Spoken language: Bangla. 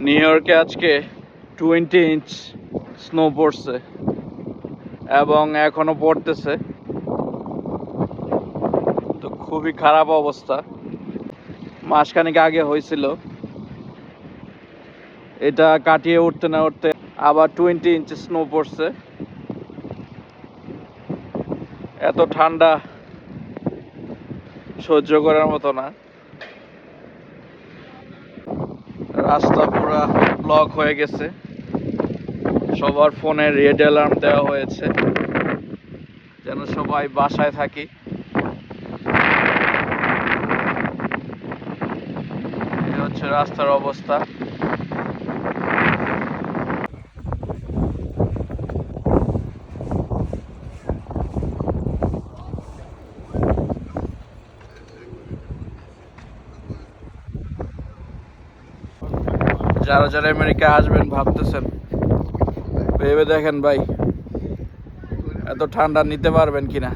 নিউ ইয়র্কে আজকে 20 ইঞ্চ স্নো পড়ছে এবং এখনো পড়তেছে, তো খুবই খারাপ অবস্থা। মাসখানেক আগে হয়েছিল, এটা কাটিয়ে উঠতে না উঠতে আবার 20 ইঞ্চ স্নো পড়ছে। এত ঠান্ডা সহ্য করার মতো না। রাস্তা পুরা ব্লক হয়ে গেছে, সবার ফোনে রেড অ্যালার্ম দেওয়া হয়েছে যেন সবাই বাসায় থাকি। এই হচ্ছে রাস্তার অবস্থা। যারা যারা আমেরিকা আসবেন ভাবতেছেন, ভেবে দেখেন ভাই এত ঠান্ডা নিতে পারবেন কিনা।